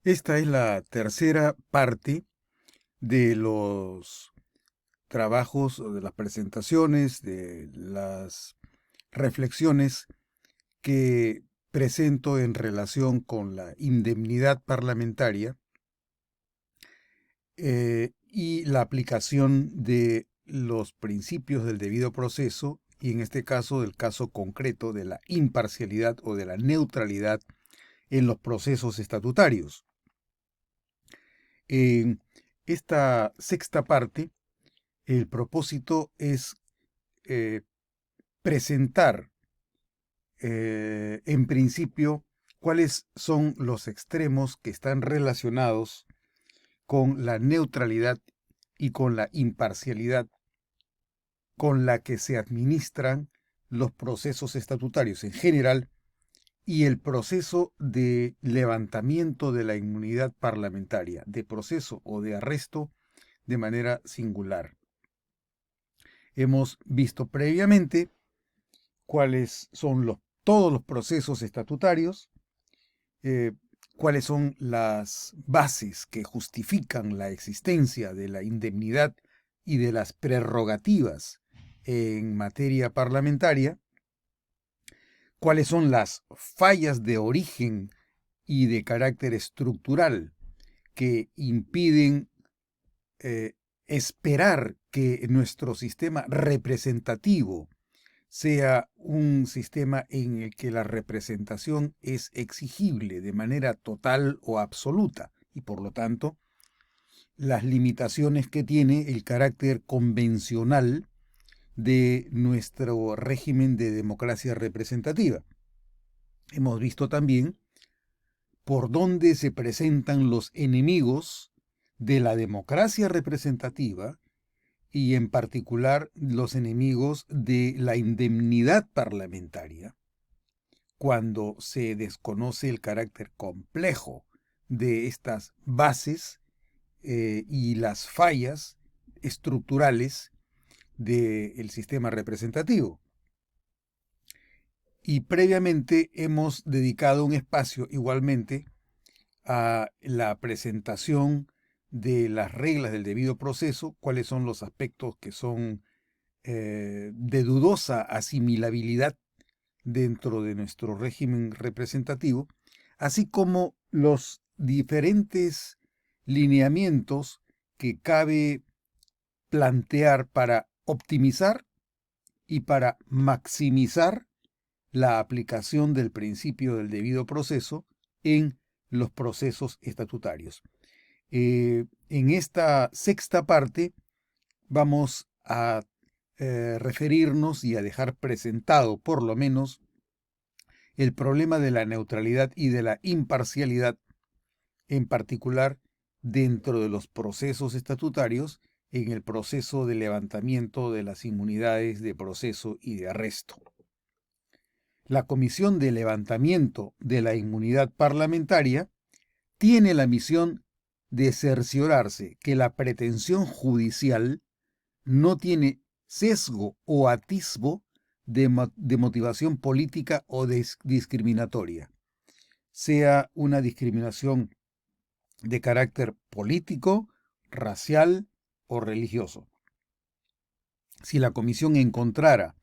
Esta es la tercera parte de los trabajos o de las presentaciones, de las reflexiones que presento en relación con la indemnidad parlamentaria y la aplicación de los principios del debido proceso y en este caso del caso concreto de la imparcialidad o de la neutralidad en los procesos estatutarios. En esta sexta parte, el propósito es eh, presentar en principio cuáles son los extremos que están relacionados con la neutralidad y con la imparcialidad con la que se administran los procesos estatutarios en general y el proceso de levantamiento de la inmunidad parlamentaria, de proceso o de arresto de manera singular. Hemos visto previamente cuáles son todos los procesos estatutarios, eh, cuáles son las bases que justifican la existencia de la indemnidad y de las prerrogativas en materia parlamentaria, cuáles son las fallas de origen y de carácter estructural que impiden esperar que nuestro sistema representativo sea un sistema en el que la representación es exigible de manera total o absoluta y por lo tanto las limitaciones que tiene el carácter convencional de nuestro régimen de democracia representativa. Hemos visto también por dónde se presentan los enemigos de la democracia representativa y en particular los enemigos de la indemnidad parlamentaria, cuando se desconoce el carácter complejo de estas bases y las fallas estructurales del sistema representativo. Y previamente hemos dedicado un espacio igualmente a la presentación de las reglas del debido proceso, cuáles son los aspectos que son de dudosa asimilabilidad dentro de nuestro régimen representativo, así como los diferentes lineamientos que cabe plantear para optimizar y para maximizar la aplicación del principio del debido proceso en los procesos estatutarios. En esta sexta parte vamos a referirnos y a dejar presentado por lo menos el problema de la neutralidad y de la imparcialidad, en particular dentro de los procesos estatutarios, en el proceso de levantamiento de las inmunidades de proceso y de arresto. La Comisión de Levantamiento de la Inmunidad Parlamentaria tiene la misión de cerciorarse que la pretensión judicial no tiene sesgo o atisbo de motivación política o discriminatoria, sea una discriminación de carácter político, racial o religioso. Si la comisión encontrara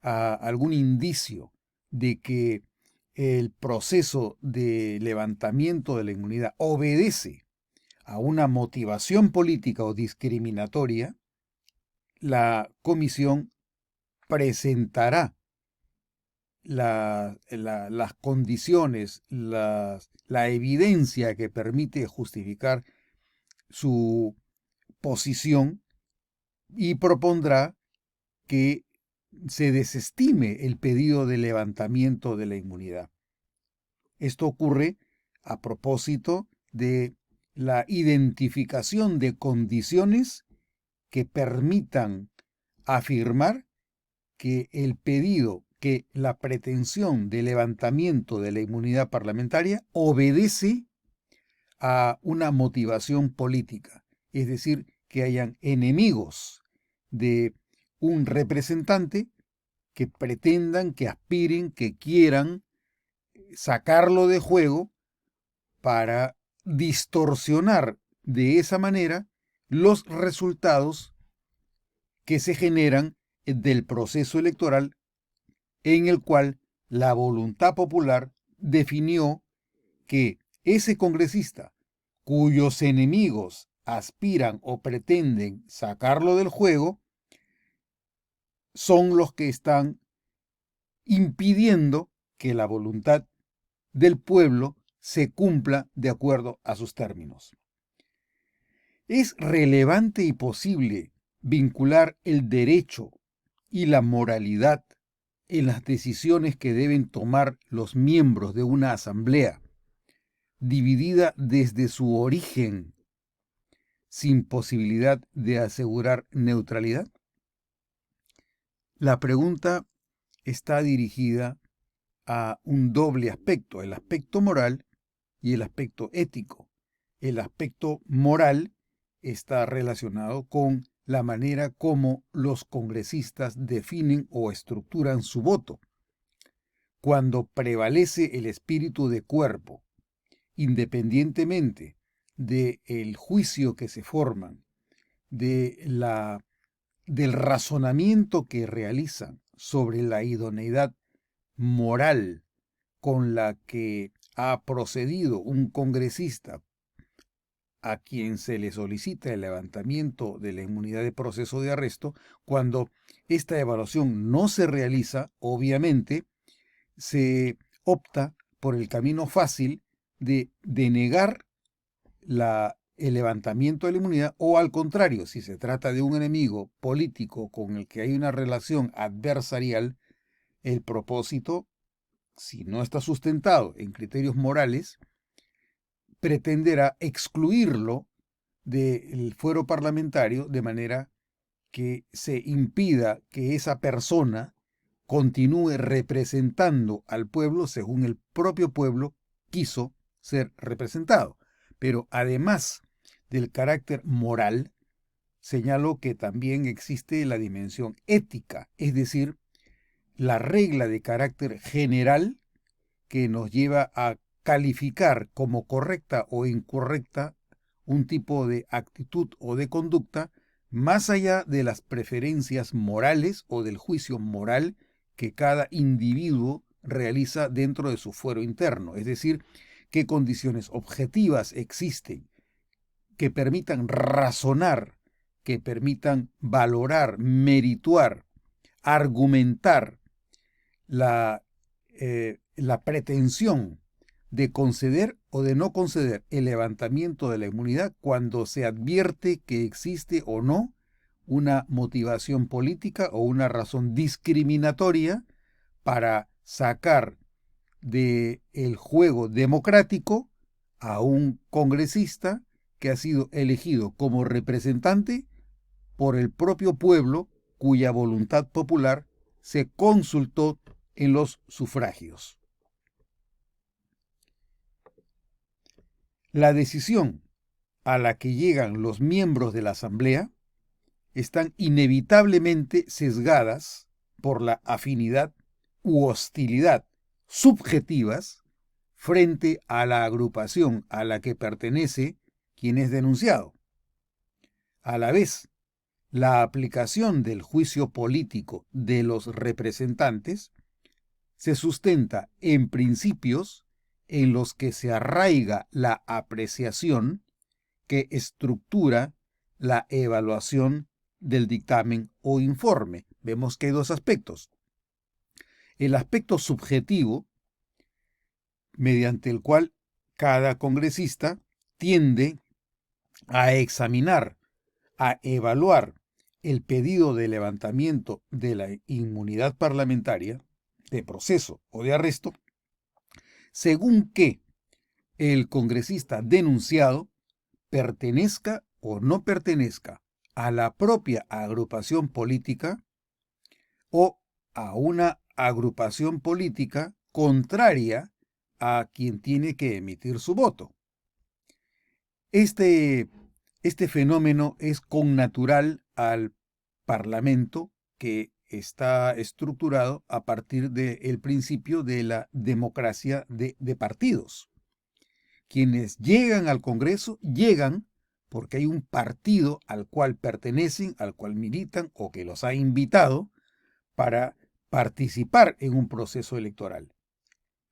algún indicio de que el proceso de levantamiento de la inmunidad obedece a una motivación política o discriminatoria, la comisión presentará las condiciones, la evidencia que permite justificar su posición y propondrá que se desestime el pedido de levantamiento de la inmunidad. Esto ocurre a propósito de la identificación de condiciones que permitan afirmar que el pedido, que la pretensión de levantamiento de la inmunidad parlamentaria obedece a una motivación política, es decir, que hayan enemigos de un representante que pretendan, que aspiren, que quieran sacarlo de juego para distorsionar de esa manera los resultados que se generan del proceso electoral en el cual la voluntad popular definió que ese congresista cuyos enemigos aspiran o pretenden sacarlo del juego son los que están impidiendo que la voluntad del pueblo se cumpla de acuerdo a sus términos. ¿Es relevante y posible vincular el derecho y la moralidad en las decisiones que deben tomar los miembros de una asamblea, dividida desde su origen, sin posibilidad de asegurar neutralidad? La pregunta está dirigida a un doble aspecto, el aspecto moral y el aspecto ético. El aspecto moral está relacionado con la manera como los congresistas definen o estructuran su voto. Cuando prevalece el espíritu de cuerpo, independientemente del juicio que se forman, del razonamiento que realizan sobre la idoneidad moral con la que ha procedido un congresista a quien se le solicita el levantamiento de la inmunidad de proceso de arresto, cuando esta evaluación no se realiza, obviamente, se opta por el camino fácil de denegar el levantamiento de la inmunidad, o al contrario, si se trata de un enemigo político con el que hay una relación adversarial, el propósito, si no está sustentado en criterios morales, pretenderá excluirlo del fuero parlamentario de manera que se impida que esa persona continúe representando al pueblo según el propio pueblo quiso ser representado. Pero además del carácter moral, señalo que también existe la dimensión ética, es decir, la regla de carácter general que nos lleva a calificar como correcta o incorrecta un tipo de actitud o de conducta más allá de las preferencias morales o del juicio moral que cada individuo realiza dentro de su fuero interno, es decir, qué condiciones objetivas existen que permitan razonar, que permitan valorar, merituar, argumentar la pretensión de conceder o de no conceder el levantamiento de la inmunidad cuando se advierte que existe o no una motivación política o una razón discriminatoria para sacar del juego democrático a un congresista que ha sido elegido como representante por el propio pueblo cuya voluntad popular se consultó en los sufragios. La decisión a la que llegan los miembros de la Asamblea están inevitablemente sesgadas por la afinidad u hostilidad subjetivas frente a la agrupación a la que pertenece quien es denunciado. A la vez, la aplicación del juicio político de los representantes se sustenta en principios en los que se arraiga la apreciación que estructura la evaluación del dictamen o informe. Vemos que hay dos aspectos. El aspecto subjetivo, mediante el cual cada congresista tiende a examinar, a evaluar el pedido de levantamiento de la inmunidad parlamentaria, de proceso o de arresto, según que el congresista denunciado pertenezca o no pertenezca a la propia agrupación política o a una agrupación política contraria a quien tiene que emitir su voto. Este fenómeno es connatural al Parlamento, que está estructurado a partir del principio de la democracia de partidos. quienes llegan al Congreso llegan porque hay un partido al cual pertenecen, al cual militan o que los ha invitado para participar en un proceso electoral.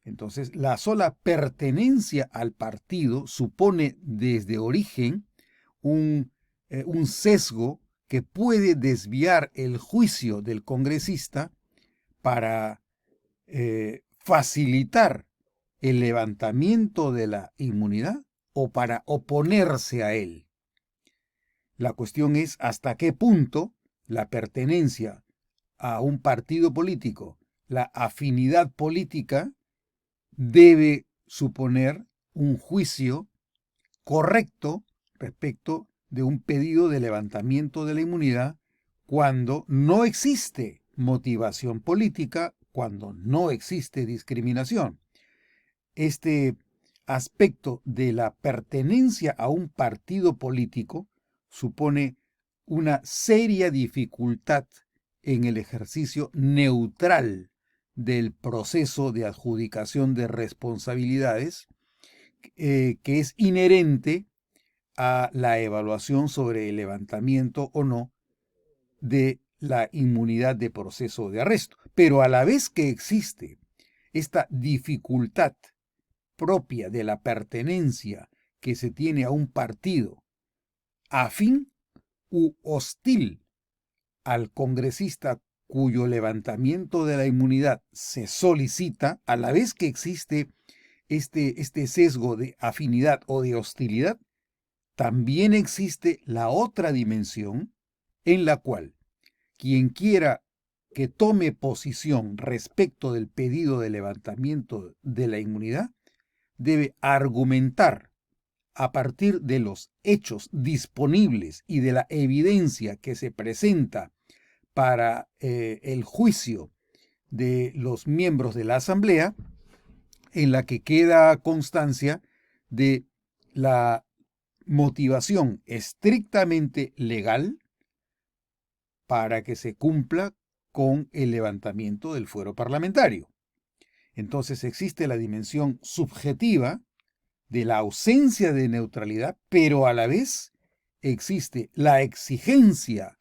Entonces, la sola pertenencia al partido supone desde origen un sesgo que puede desviar el juicio del congresista para facilitar el levantamiento de la inmunidad o para oponerse a él. La cuestión es hasta qué punto la pertenencia a un partido político, la afinidad política, debe suponer un juicio correcto respecto de un pedido de levantamiento de la inmunidad cuando no existe motivación política, cuando no existe discriminación. Este aspecto de la pertenencia a un partido político supone una seria dificultad en el ejercicio neutral del proceso de adjudicación de responsabilidades que es inherente a la evaluación sobre el levantamiento o no de la inmunidad de proceso de arresto. Pero a la vez que existe esta dificultad propia de la pertenencia que se tiene a un partido afín u hostil al congresista cuyo levantamiento de la inmunidad se solicita, a la vez que existe este sesgo de afinidad o de hostilidad, también existe la otra dimensión en la cual quien quiera que tome posición respecto del pedido de levantamiento de la inmunidad debe argumentar a partir de los hechos disponibles y de la evidencia que se presenta para el juicio de los miembros de la Asamblea, en la que queda constancia de la motivación estrictamente legal para que se cumpla con el levantamiento del fuero parlamentario. Entonces existe la dimensión subjetiva de la ausencia de neutralidad, pero a la vez existe la exigencia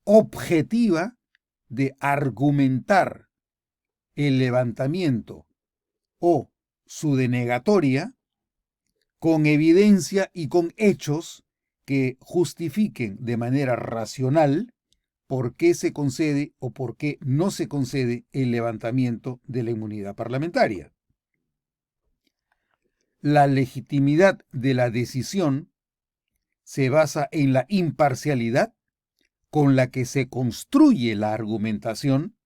objetiva de argumentar el levantamiento o su denegatoria con evidencia y con hechos que justifiquen de manera racional por qué se concede o por qué no se concede el levantamiento de la inmunidad parlamentaria. La legitimidad de la decisión se basa en la imparcialidad con la que se construye la argumentación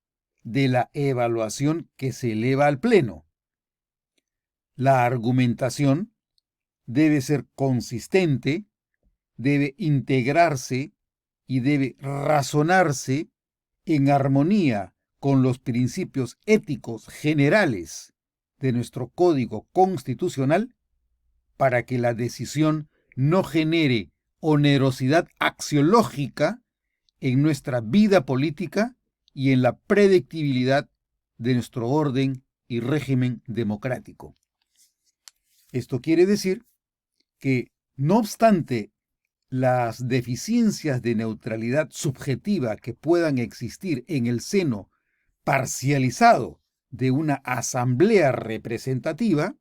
de la evaluación que se eleva al Pleno. La argumentación debe ser consistente, debe integrarse y debe razonarse en armonía con los principios éticos generales de nuestro Código Constitucional para que la decisión no genere onerosidad axiológica en nuestra vida política y en la predictibilidad de nuestro orden y régimen democrático. Esto quiere decir que, no obstante las deficiencias de neutralidad subjetiva que puedan existir en el seno parcializado de una asamblea representativa,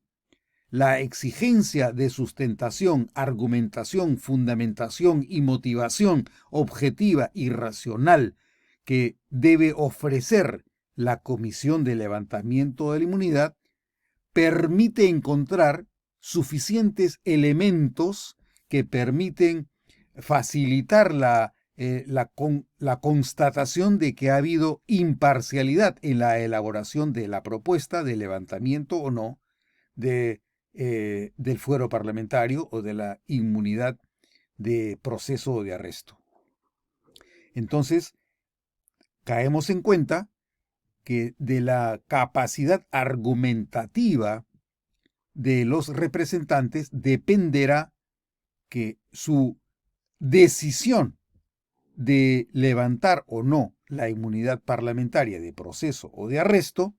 la exigencia de sustentación, argumentación, fundamentación y motivación objetiva y racional que debe ofrecer la Comisión de Levantamiento de la Inmunidad permite encontrar suficientes elementos que permiten facilitar la constatación de que ha habido imparcialidad en la elaboración de la propuesta de levantamiento o no del fuero parlamentario o de la inmunidad de proceso o de arresto. Entonces, caemos en cuenta que de la capacidad argumentativa de los representantes dependerá que su decisión de levantar o no la inmunidad parlamentaria de proceso o de arresto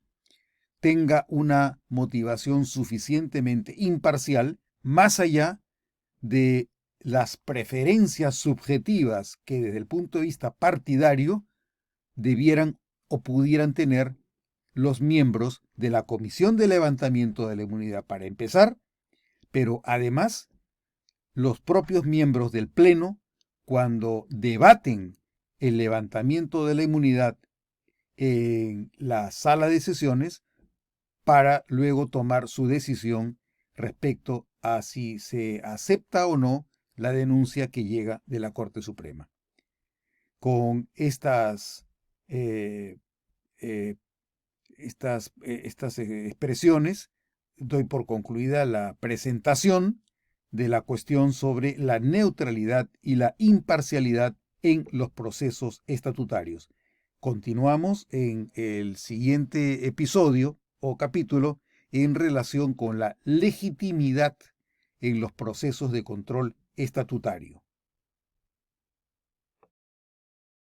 tenga una motivación suficientemente imparcial, más allá de las preferencias subjetivas que desde el punto de vista partidario debieran o pudieran tener los miembros de la Comisión de Levantamiento de la Inmunidad para empezar, pero además los propios miembros del Pleno, cuando debaten el levantamiento de la inmunidad en la sala de sesiones, para luego tomar su decisión respecto a si se acepta o no la denuncia que llega de la Corte Suprema. Con estas expresiones, doy por concluida la presentación de la cuestión sobre la neutralidad y la imparcialidad en los procesos estatutarios. Continuamos en el siguiente episodio o capítulo en relación con la legitimidad en los procesos de control estatutario.